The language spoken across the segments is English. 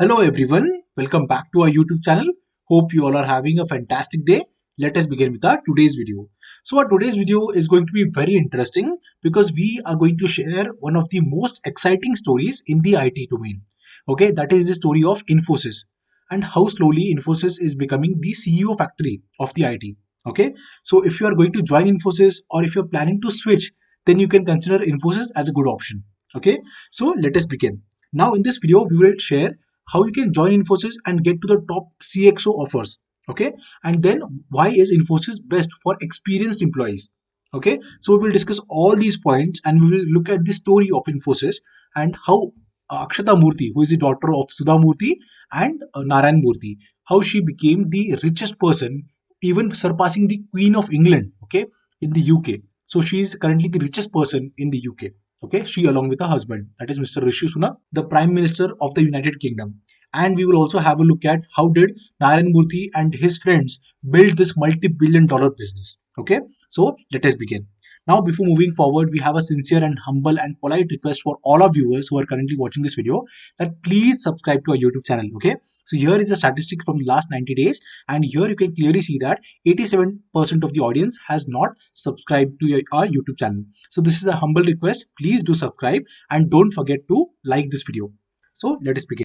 Hello everyone, welcome back to our YouTube channel. Hope you all are having a fantastic day. Let us begin with our today's video. So our today's video is going to be very interesting because we are going to share one of the most exciting stories in the IT domain. Okay, that is the story of Infosys and how slowly Infosys is becoming the CEO factory of the IT. Okay, so if you are going to join Infosys or if you're planning to switch, then you can consider Infosys as a good option. Okay, so let us begin. Now in this video, we will share how you can join Infosys and get to the top CXO offers. Okay, and then why is Infosys best for experienced employees? Okay, so we will discuss all these points and we will look at the story of Infosys and how Akshata Murthy, who is the daughter of Sudha Murthy and Narayan Murthy, how she became the richest person, even surpassing the Queen of England, okay, in the UK. So she is currently the richest person in the UK. Okay, she along with her husband, that is Mr. Rishi Sunak, the Prime Minister of the United Kingdom. And we will also have a look at how did Narayan Murthy and his friends build this multi-billion dollar business. Okay, so let us begin. Now, before moving forward, we have a sincere and humble and polite request for all our viewers who are currently watching this video that please subscribe to our YouTube channel. Okay, so here is a statistic from the last 90 days, and here you can clearly see that 87% of the audience has not subscribed to our YouTube channel. So this is a humble request. Please do subscribe and don't forget to like this video. So let us begin.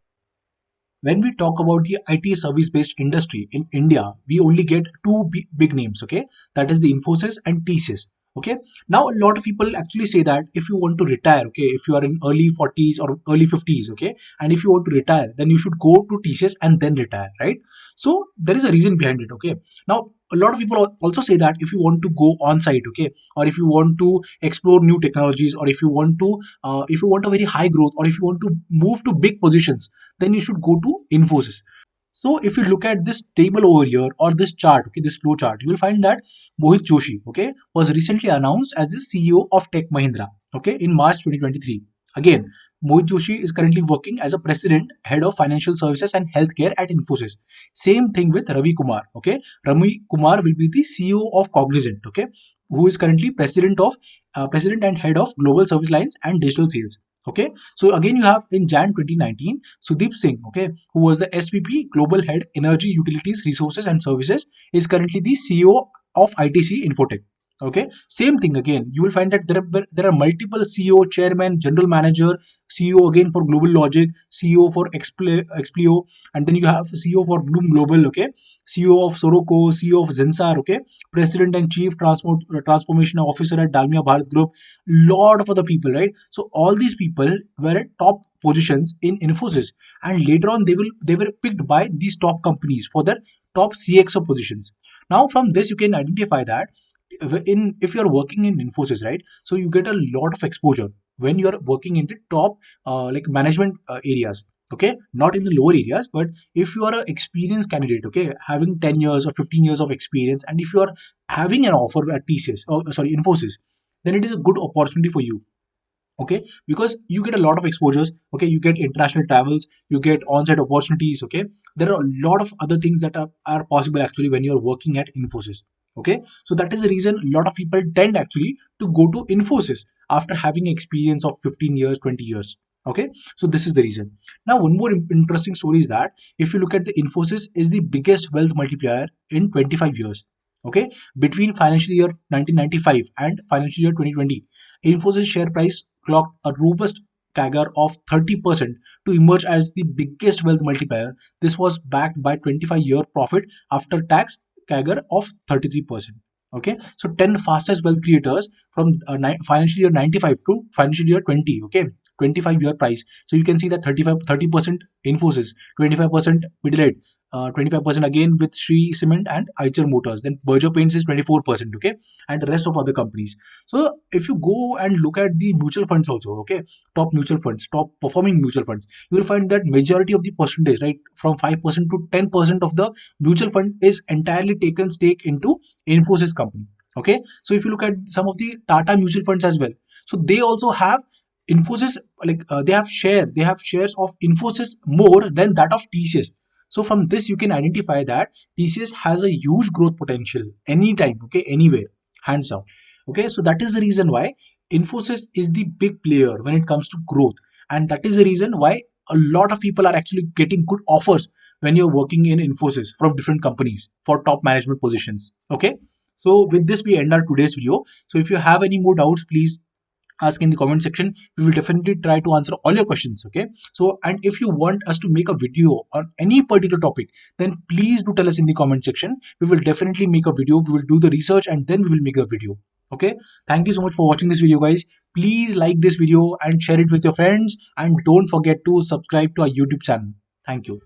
When we talk about the IT service based industry in India, we only get two big names, okay? That is the Infosys and TCS. Okay. Now, a lot of people actually say that if you want to retire, okay, if you are in early 40s or early 50s, okay, and if you want to retire, then you should go to TCS and then retire, right? So, there is a reason behind it, okay? Now, a lot of people also say that if you want to go on site, okay, or if you want to explore new technologies, or if you want a very high growth, or if you want to move to big positions, then you should go to Infosys. So if you look at this table over here or this chart, okay, this flow chart, you will find that Mohit Joshi, okay, was recently announced as the CEO of Tech Mahindra, okay, in March 2023. Again, Mohit Joshi is currently working as a president, head of financial services and healthcare at Infosys. Same thing with Ravi Kumar, okay. Ravi Kumar will be the CEO of Cognizant, okay, who is currently president and head of global service lines and digital sales. Okay, so again you have in Jan 2019 Sudeep Singh, okay, who was the SVP Global Head Energy Utilities Resources and Services, is currently the CEO of ITC Infotech. Okay, same thing again. You will find that there are multiple CEO, chairman, general manager, CEO again for Global Logic, CEO for Explio, and then you have CEO for Bloom Global, okay, CEO of Soroco, CEO of Zensar, okay, President and Chief Transformation Officer at Dalmia Bharat Group, lot of other people, right? So all these people were at top positions in Infosys, and later on they were picked by these top companies for their top CXO positions. Now from this you can identify that if you are working in Infosys, right, so you get a lot of exposure when you are working in the top like management areas, okay, not in the lower areas. But if you are an experienced candidate, okay, having 10 years or 15 years of experience, and if you are having an offer at TCS, oh sorry, Infosys, then it is a good opportunity for you, okay, because you get a lot of exposures, okay, you get international travels, you get on-site opportunities, okay. There are a lot of other things that are possible actually when you're working at Infosys, okay. So that is the reason a lot of people tend actually to go to Infosys after having experience of 15 years, 20 years, okay. So this is the reason. Now one more interesting story is that if you look at the Infosys is the biggest wealth multiplier in 25 years, okay, between financial year 1995 and financial year 2020, Infosys share price clocked a robust CAGR of 30% to emerge as the biggest wealth multiplier. This was backed by 25-year profit after tax CAGR of 33%. Okay, so 10 fastest wealth creators from financial year 95 to financial year 20. Okay, 25-year price. So you can see that 30% Infosys, 25% Pidilite, 25% again with Shree Cement and Eicher Motors. Then Berger Paints is 24%. Okay, and the rest of other companies. So if you go and look at the mutual funds also, okay, top mutual funds, top performing mutual funds, you will find that majority of the percentage, right, from 5% to 10% of the mutual fund is entirely taken stake into Infosys company. Okay, so if you look at some of the Tata mutual funds as well, so they also have Infosys, like they have shares of Infosys more than that of TCS. So from this you can identify that TCS has a huge growth potential anytime, okay, anywhere, hands down. Okay, so that is the reason why Infosys is the big player when it comes to growth, and that is the reason why a lot of people are actually getting good offers when you're working in Infosys from different companies for top management positions. Okay. So with this, we end our today's video. So if you have any more doubts, please ask in the comment section. We will definitely try to answer all your questions. Okay. So, and if you want us to make a video on any particular topic, then please do tell us in the comment section. We will definitely make a video. We will do the research and then we will make a video. Okay. Thank you so much for watching this video, guys. Please like this video and share it with your friends, and don't forget to subscribe to our YouTube channel. Thank you.